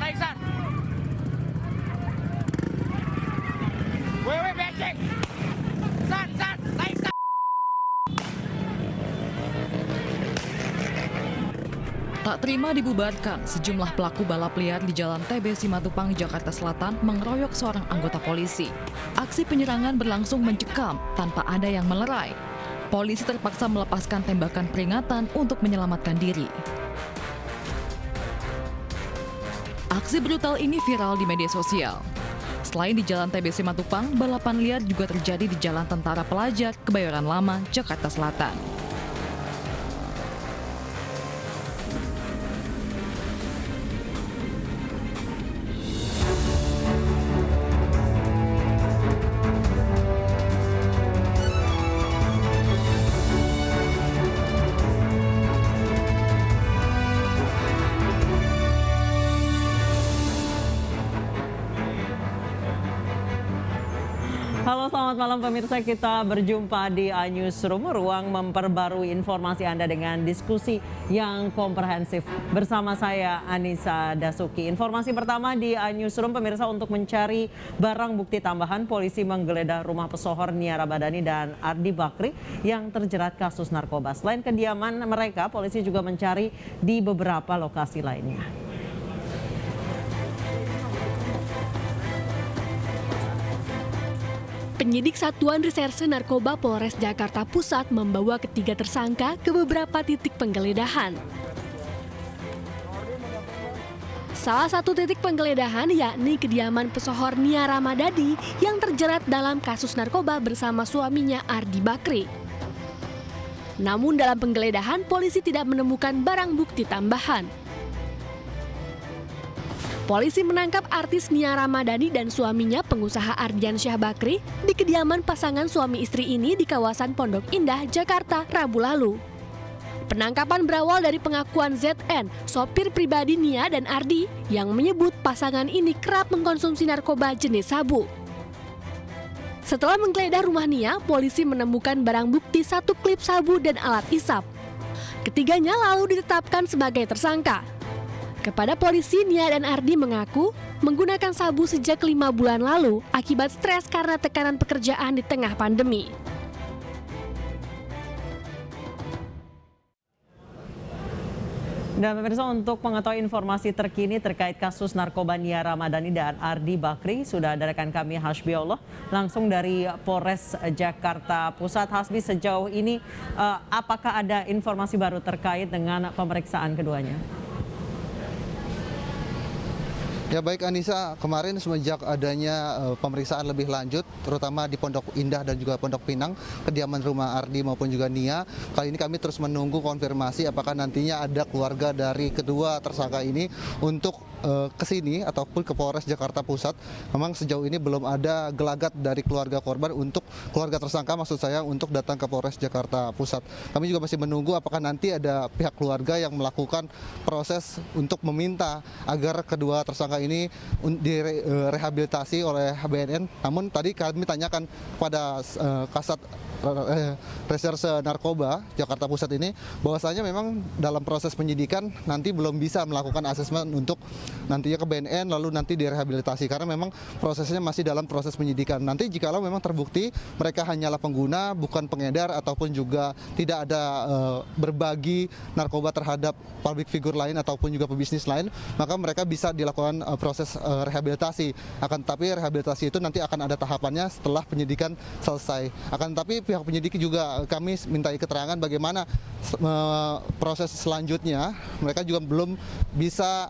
naik San. Wewe becek. San, naik San. Tak terima dibubarkan, sejumlah pelaku balap liar di Jalan TB Simatupang, Jakarta Selatan mengeroyok seorang anggota polisi. Aksi penyerangan berlangsung mencekam tanpa ada yang melerai. Polisi terpaksa melepaskan tembakan peringatan untuk menyelamatkan diri. Aksi brutal ini viral di media sosial. Selain di Jalan TB Simatupang, balapan liar juga terjadi di Jalan Tentara Pelajar, Kebayoran Lama, Jakarta Selatan. Halo, selamat malam pemirsa. Kita berjumpa di iNewsroom, ruang memperbarui informasi Anda dengan diskusi yang komprehensif. Bersama saya Anissa Dasuki. Informasi pertama di iNewsroom pemirsa, untuk mencari barang bukti tambahan, polisi menggeledah rumah pesohor Nia Ramadhani dan Ardi Bakri yang terjerat kasus narkoba. Selain kediaman mereka, polisi juga mencari di beberapa lokasi lainnya. Penyidik Satuan Reserse Narkoba Polres Jakarta Pusat membawa ketiga tersangka ke beberapa titik penggeledahan. Salah satu titik penggeledahan yakni kediaman pesohor Nia Ramadhani yang terjerat dalam kasus narkoba bersama suaminya Ardi Bakri. Namun dalam penggeledahan, polisi tidak menemukan barang bukti tambahan. Polisi menangkap artis Nia Ramadhani dan suaminya pengusaha Ardiansyah Bakri di kediaman pasangan suami istri ini di kawasan Pondok Indah, Jakarta, Rabu lalu. Penangkapan berawal dari pengakuan ZN, sopir pribadi Nia dan Ardi, yang menyebut pasangan ini kerap mengkonsumsi narkoba jenis sabu. Setelah menggeledah rumah Nia, polisi menemukan barang bukti 1 klip sabu dan alat isap. Ketiganya lalu ditetapkan sebagai tersangka. Kepada polisi, Nia dan Ardi mengaku menggunakan sabu sejak 5 bulan lalu akibat stres karena tekanan pekerjaan di tengah pandemi. Dan pemirsa, untuk mengetahui informasi terkini terkait kasus narkoba Nia Ramadhani dan Ardi Bakri, sudah ada rekan kami Hasbiullah langsung dari Polres Jakarta Pusat. Hasbi, sejauh ini apakah ada informasi baru terkait dengan pemeriksaan keduanya? Ya baik Anissa, kemarin semenjak adanya pemeriksaan lebih lanjut, terutama di Pondok Indah dan juga Pondok Pinang, kediaman rumah Ardi maupun juga Nia, kali ini kami terus menunggu konfirmasi apakah nantinya ada keluarga dari kedua tersangka ini untuk ke sini ataupun ke Polres Jakarta Pusat. Memang sejauh ini belum ada gelagat dari keluarga korban untuk keluarga tersangka, maksud saya, untuk datang ke Polres Jakarta Pusat. Kami juga masih menunggu apakah nanti ada pihak keluarga yang melakukan proses untuk meminta agar kedua tersangka ini direhabilitasi oleh BNN. Namun tadi kami tanyakan kepada Kasat Reserse Narkoba Jakarta Pusat ini, bahwasanya memang dalam proses penyidikan nanti belum bisa melakukan asesmen untuk nantinya ke BNN lalu nanti direhabilitasi, karena memang prosesnya masih dalam proses penyidikan. Nanti jikalau memang terbukti mereka hanyalah pengguna, bukan pengedar ataupun juga tidak ada berbagi narkoba terhadap public figure lain ataupun juga pebisnis lain, maka mereka bisa dilakukan proses rehabilitasi. Akan tetapi rehabilitasi itu nanti akan ada tahapannya setelah penyidikan selesai. Akan tetapi pihak penyidik juga kami mintai keterangan bagaimana proses selanjutnya. Mereka juga belum bisa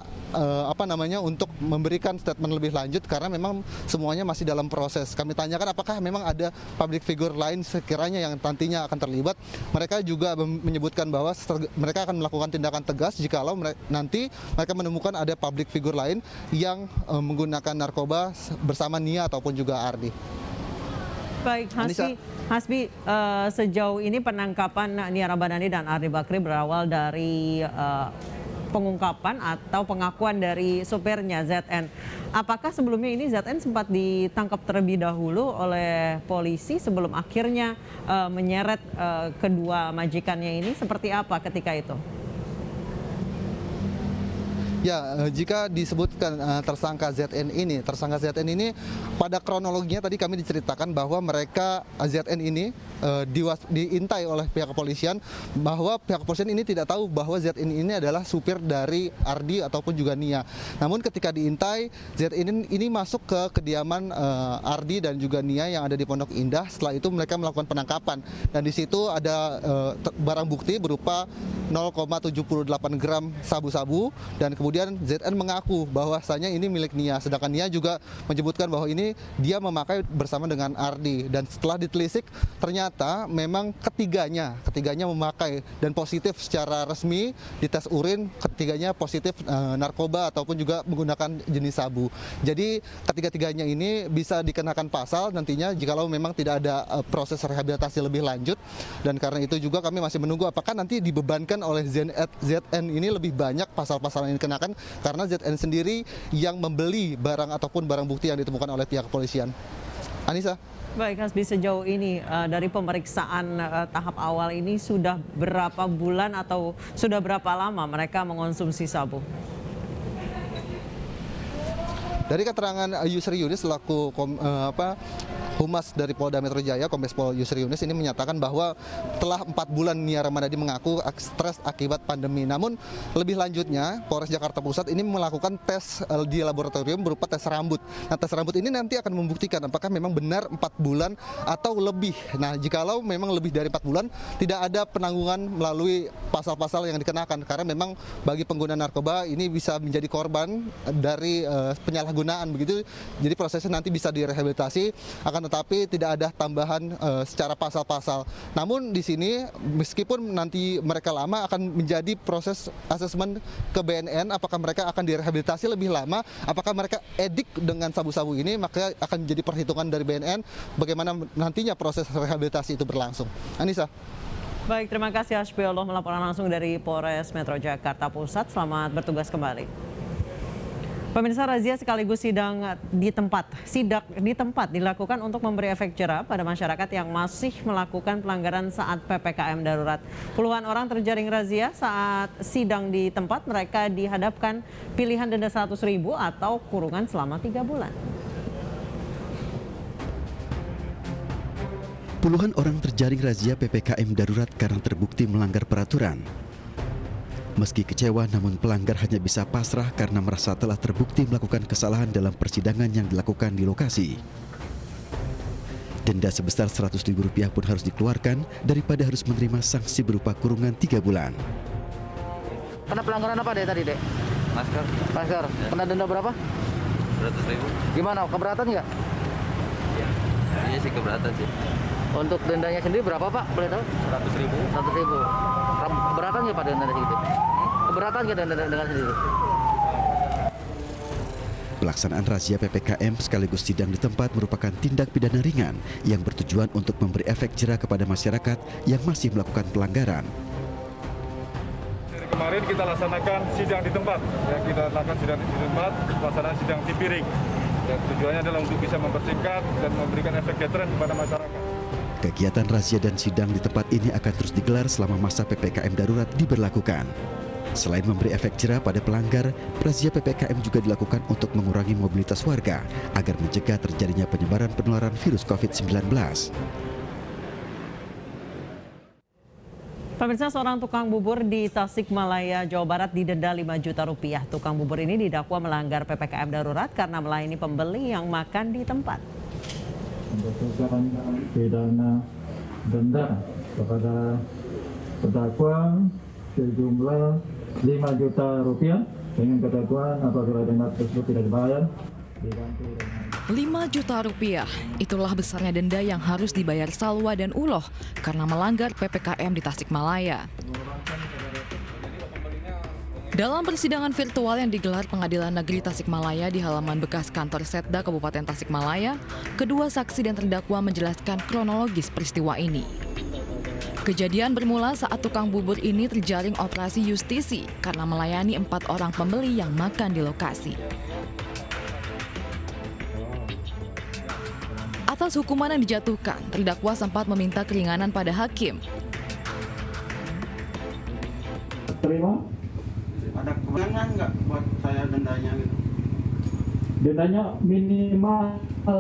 untuk memberikan statement lebih lanjut karena memang semuanya masih dalam proses. Kami tanyakan apakah memang ada public figure lain sekiranya yang nantinya akan terlibat. Mereka juga menyebutkan bahwa mereka akan melakukan tindakan tegas jikalau nanti mereka menemukan ada public figure lain yang menggunakan narkoba bersama Nia ataupun juga Ardi. Baik, Hasbi, sejauh ini penangkapan Nia Ramadhani dan Ardi Bakri berawal dari pengungkapan atau pengakuan dari supirnya ZN. Apakah sebelumnya ini ZN sempat ditangkap terlebih dahulu oleh polisi sebelum akhirnya menyeret kedua majikannya ini? Seperti apa ketika itu? Ya, jika disebutkan tersangka ZN ini pada kronologinya tadi kami diceritakan bahwa mereka ZN ini diintai oleh pihak kepolisian, bahwa pihak kepolisian ini tidak tahu bahwa ZN ini adalah supir dari Ardi ataupun juga Nia. Namun ketika diintai, ZN ini masuk ke kediaman Ardi dan juga Nia yang ada di Pondok Indah. Setelah itu mereka melakukan penangkapan dan di situ ada barang bukti berupa 0,78 gram sabu-sabu, dan kemudian ZN mengaku bahwasanya ini milik Nia, sedangkan Nia juga menyebutkan bahwa ini dia memakai bersama dengan Ardi. Dan setelah ditelisik ternyata memang ketiganya memakai dan positif secara resmi di tes urin, ketiganya positif narkoba ataupun juga menggunakan jenis sabu. Jadi ketiga-tiganya ini bisa dikenakan pasal nantinya jikalau memang tidak ada proses rehabilitasi lebih lanjut, dan karena itu juga kami masih menunggu apakah nanti dibebankan oleh ZN ini lebih banyak pasal-pasal yang dikenakan, karena ZN sendiri yang membeli barang ataupun barang bukti yang ditemukan oleh pihak kepolisian. Anissa. Baik, Hasbi, sejauh ini dari pemeriksaan tahap awal ini sudah berapa bulan atau sudah berapa lama mereka mengonsumsi sabu? Dari keterangan Yusri Yunus selaku Humas dari Polda Metro Jaya, Kombes Pol Yusri Yunus ini menyatakan bahwa telah 4 bulan Nia Ramadhani mengaku stres akibat pandemi. Namun lebih lanjutnya Polres Jakarta Pusat ini melakukan tes di laboratorium berupa tes rambut. Nah, tes rambut ini nanti akan membuktikan apakah memang benar 4 bulan atau lebih. Nah, jikalau memang lebih dari 4 bulan tidak ada penanggungan melalui pasal-pasal yang dikenakan, karena memang bagi pengguna narkoba ini bisa menjadi korban dari penyalahgunaan begitu. Jadi prosesnya nanti bisa direhabilitasi, akan tetapi tidak ada tambahan secara pasal-pasal. Namun di sini meskipun nanti mereka lama akan menjadi proses asesmen ke BNN, apakah mereka akan direhabilitasi lebih lama, apakah mereka edik dengan sabu-sabu ini, maka akan menjadi perhitungan dari BNN bagaimana nantinya proses rehabilitasi itu berlangsung. Anissa. Baik, terima kasih Hasbi Allah melaporkan langsung dari Polres Metro Jakarta Pusat. Selamat bertugas kembali. Pemirsa, razia sekaligus sidang di tempat dilakukan untuk memberi efek jera pada masyarakat yang masih melakukan pelanggaran saat PPKM darurat. Puluhan orang terjaring razia saat sidang di tempat. Mereka dihadapkan pilihan denda 100.000 atau kurungan selama 3 bulan. Puluhan orang terjaring razia PPKM darurat karena terbukti melanggar peraturan. Meski kecewa, namun pelanggar hanya bisa pasrah karena merasa telah terbukti melakukan kesalahan dalam persidangan yang dilakukan di lokasi. Denda sebesar Rp100.000 pun harus dikeluarkan daripada harus menerima sanksi berupa kurungan 3 bulan. Kena pelanggaran apa deh tadi, Dek? Masker. Masker. Ya. Kena denda berapa? 100.000. Gimana? Keberatan nggak? Iya sih keberatan sih. Untuk dendanya sendiri berapa, Pak? Boleh tahu? 100.000. 100.000. Keberatan nggak Pak denda segitu? Keberatan nggak denda sendiri? Pelaksanaan razia PPKM sekaligus sidang di tempat merupakan tindak pidana ringan yang bertujuan untuk memberi efek jera kepada masyarakat yang masih melakukan pelanggaran. Kemarin kita laksanakan sidang di tempat, pelaksanaan sidang tipiring. Dan tujuannya adalah untuk bisa mempersingkat dan memberikan efek deteren kepada masyarakat. Kegiatan razia dan sidang di tempat ini akan terus digelar selama masa PPKM darurat diberlakukan. Selain memberi efek jera pada pelanggar, razia PPKM juga dilakukan untuk mengurangi mobilitas warga agar mencegah terjadinya penyebaran penularan virus COVID-19. Pemirsa, seorang tukang bubur di Tasikmalaya, Jawa Barat didenda Rp5 juta. Tukang bubur ini didakwa melanggar PPKM darurat karena melayani pembeli yang makan di tempat. Menjatuhkan pidana denda kepada terdakwa sejumlah Rp5 juta dengan ketentuan apabila denda tersebut tidak dibayar diganti dengan Rp5 juta, itulah besarnya denda yang harus dibayar Salwa dan Uloh karena melanggar PPKM di Tasikmalaya. Dalam persidangan virtual yang digelar Pengadilan Negeri Tasikmalaya di halaman bekas kantor Setda Kabupaten Tasikmalaya, kedua saksi dan terdakwa menjelaskan kronologis peristiwa ini. Kejadian bermula saat tukang bubur ini terjaring operasi justisi karena melayani 4 orang pembeli yang makan di lokasi. Atas hukuman yang dijatuhkan, terdakwa sempat meminta keringanan pada hakim. terima. Ada keringanan nggak buat Dendanya minimal 5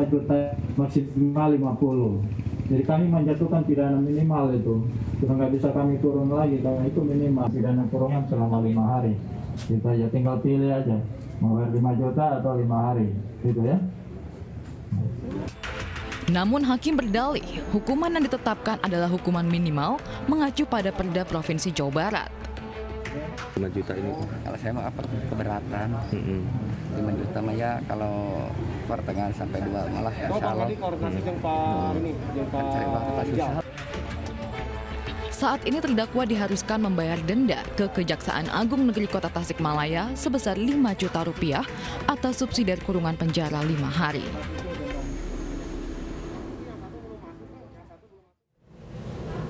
juta, maksimal 50. Jadi kami menjatuhkan pidana minimal itu. Sudah nggak bisa kami turun lagi karena itu minimal pidana kurungan selama 5 hari. Kita ya tinggal pilih aja mau 5 juta atau 5 hari, gitu ya. Namun hakim berdalih, hukuman yang ditetapkan adalah hukuman minimal mengacu pada Perda Provinsi Jawa Barat. 5 juta ini. Kalau saya mah apa keberatan. 5 juta mah ya kalau pertengahan sampai 2 malah insyaallah. Saat ini terdakwa diharuskan membayar denda ke Kejaksaan Agung Negeri Kota Tasikmalaya sebesar 5 juta rupiah atau subsidi kurungan penjara 5 hari.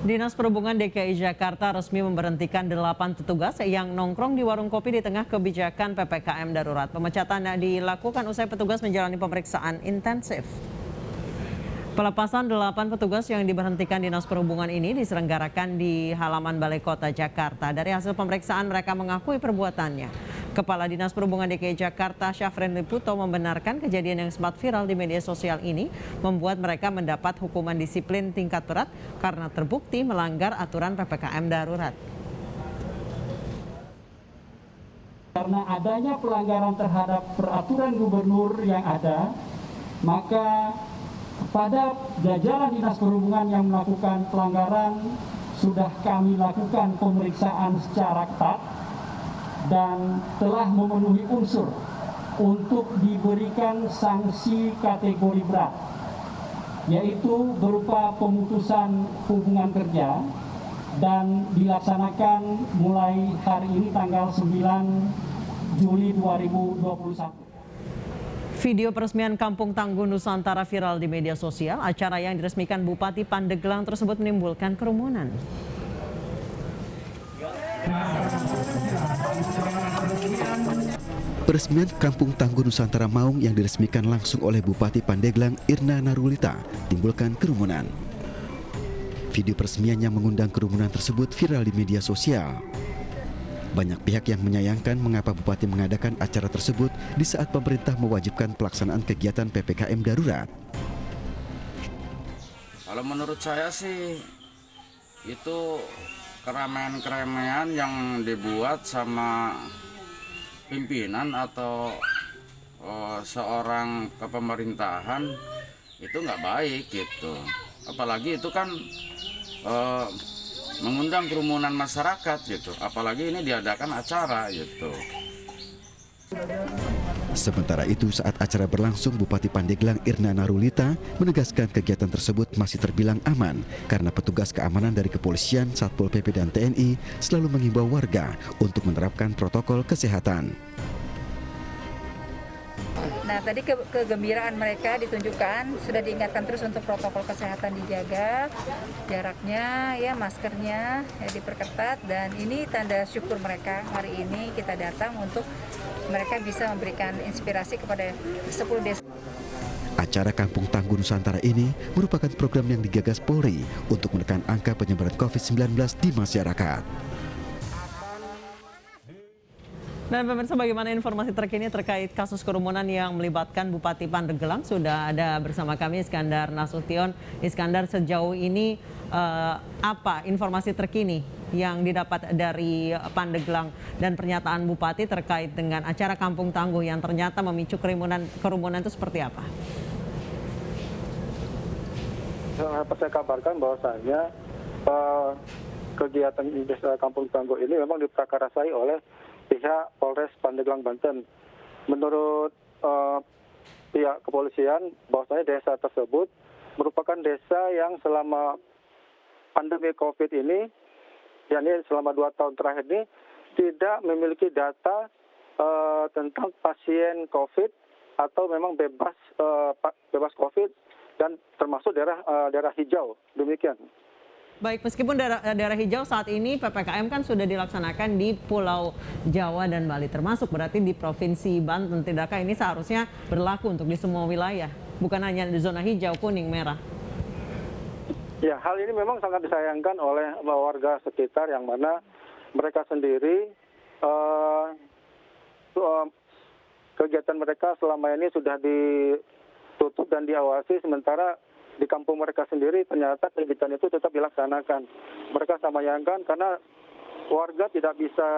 Dinas Perhubungan DKI Jakarta resmi memberhentikan 8 petugas yang nongkrong di warung kopi di tengah kebijakan PPKM darurat. Pemecatan dilakukan usai petugas menjalani pemeriksaan intensif. Pelepasan 8 petugas yang diberhentikan Dinas Perhubungan ini diselenggarakan di halaman Balai Kota Jakarta. Dari hasil pemeriksaan mereka mengakui perbuatannya. Kepala Dinas Perhubungan DKI Jakarta, Syafrin Liputo, membenarkan kejadian yang sempat viral di media sosial ini membuat mereka mendapat hukuman disiplin tingkat berat karena terbukti melanggar aturan PPKM darurat. Karena adanya pelanggaran terhadap peraturan gubernur yang ada, maka kepada jajaran Dinas Perhubungan yang melakukan pelanggaran sudah kami lakukan pemeriksaan secara ketat dan telah memenuhi unsur untuk diberikan sanksi kategori berat, yaitu berupa pemutusan hubungan kerja dan dilaksanakan mulai hari ini tanggal 9 Juli 2021. Video peresmian Kampung Tangguh Nusantara viral di media sosial. Acara yang diresmikan Bupati Pandeglang tersebut menimbulkan kerumunan. Peresmian Kampung Tangguh Nusantara Maung yang diresmikan langsung oleh Bupati Pandeglang Irna Narulita timbulkan kerumunan. Video peresmian yang mengundang kerumunan tersebut viral di media sosial. Banyak pihak yang menyayangkan mengapa Bupati mengadakan acara tersebut di saat pemerintah mewajibkan pelaksanaan kegiatan PPKM darurat. Kalau menurut saya sih itu keramaian-keramaian yang dibuat sama pimpinan atau seorang kepemerintahan itu nggak baik gitu. Apalagi itu kan mengundang kerumunan masyarakat gitu. Apalagi ini diadakan acara gitu. Sementara itu saat acara berlangsung Bupati Pandeglang Irna Narulita menegaskan kegiatan tersebut masih terbilang aman karena petugas keamanan dari kepolisian, Satpol PP dan TNI selalu mengimbau warga untuk menerapkan protokol kesehatan. Nah, tadi kegembiraan mereka ditunjukkan, sudah diingatkan terus untuk protokol kesehatan dijaga, jaraknya, ya maskernya ya, diperketat, dan ini tanda syukur mereka hari ini kita datang untuk mereka bisa memberikan inspirasi kepada 10 desa. Acara Kampung Tangguh Nusantara ini merupakan program yang digagas Polri untuk menekan angka penyebaran COVID-19 di masyarakat. Dan pemirsa, bagaimana informasi terkini terkait kasus kerumunan yang melibatkan Bupati Pandeglang? Sudah ada bersama kami Iskandar Nasution. Iskandar, sejauh ini apa informasi terkini yang didapat dari Pandeglang dan pernyataan Bupati terkait dengan acara Kampung Tangguh yang ternyata memicu kerumunan itu seperti apa? Saya kabarkan bahwasanya kegiatan desa Kampung Tangguh ini memang diprakarasai oleh pihak Polres Pandeglang, Banten. Menurut pihak kepolisian, bahwasanya desa tersebut merupakan desa yang selama pandemi COVID ini, yakni selama 2 tahun terakhir ini, tidak memiliki data tentang pasien COVID atau memang bebas COVID dan termasuk daerah hijau, demikian. Baik, meskipun daerah hijau saat ini PPKM kan sudah dilaksanakan di Pulau Jawa dan Bali, termasuk berarti di Provinsi Banten. Tidakkah ini seharusnya berlaku untuk di semua wilayah, bukan hanya di zona hijau, kuning, merah? Ya, hal ini memang sangat disayangkan oleh warga sekitar yang mana mereka sendiri kegiatan mereka selama ini sudah ditutup dan diawasi, sementara di kampung mereka sendiri ternyata kegiatan itu tetap dilaksanakan. Mereka sayangkan karena warga tidak bisa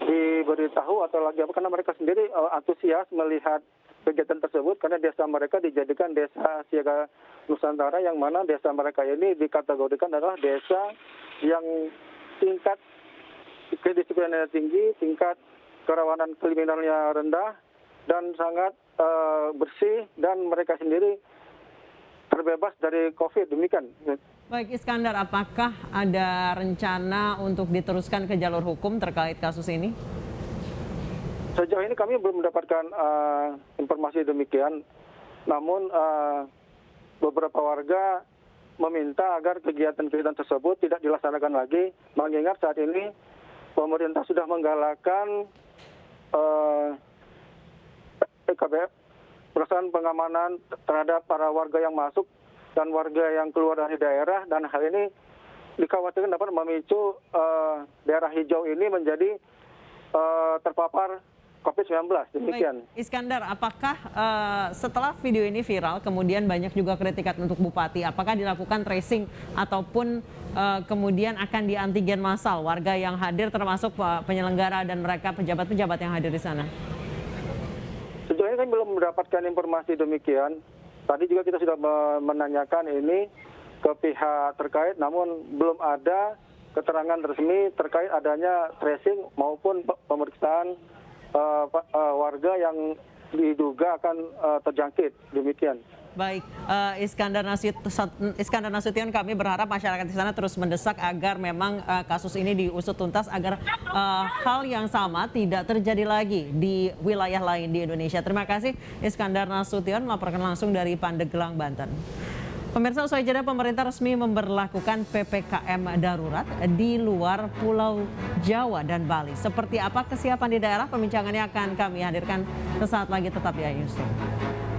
diberitahu atau lagi apa, karena mereka sendiri antusias melihat kegiatan tersebut karena desa mereka dijadikan desa siaga Nusantara, yang mana desa mereka ini dikategorikan adalah desa yang tingkat kedisiplinannya tinggi, tingkat kerawanan kriminalnya rendah, dan sangat bersih, dan mereka sendiri terbebas dari COVID, demikian. Baik Iskandar, apakah ada rencana untuk diteruskan ke jalur hukum terkait kasus ini? Sejauh ini kami belum mendapatkan informasi demikian, namun beberapa warga meminta agar kegiatan-kegiatan tersebut tidak dilaksanakan lagi, mengingat saat ini pemerintah sudah menggalakkan PKBF, pelaksanaan pengamanan terhadap para warga yang masuk dan warga yang keluar dari daerah, dan hal ini dikhawatirkan dapat memicu daerah hijau ini menjadi terpapar COVID-19. Demikian. Baik, Iskandar, apakah setelah video ini viral, kemudian banyak juga kritikan untuk Bupati, apakah dilakukan tracing ataupun kemudian akan diantigen massal warga yang hadir, termasuk penyelenggara dan mereka pejabat-pejabat yang hadir di sana? Sejauh ini kami belum mendapatkan informasi demikian. Tadi juga kita sudah menanyakan ini ke pihak terkait, namun belum ada keterangan resmi terkait adanya tracing maupun pemeriksaan warga yang diduga akan terjangkit. Demikian. Baik, Iskandar Nasution, kami berharap masyarakat di sana terus mendesak agar memang kasus ini diusut tuntas agar hal yang sama tidak terjadi lagi di wilayah lain di Indonesia. Terima kasih Iskandar Nasution melaporkan langsung dari Pandeglang, Banten. Pemirsa, usai jeda pemerintah resmi memberlakukan PPKM darurat di luar Pulau Jawa dan Bali. Seperti apa kesiapan di daerah? Perbincangannya akan kami hadirkan sesaat lagi, tetap di iNewsroom.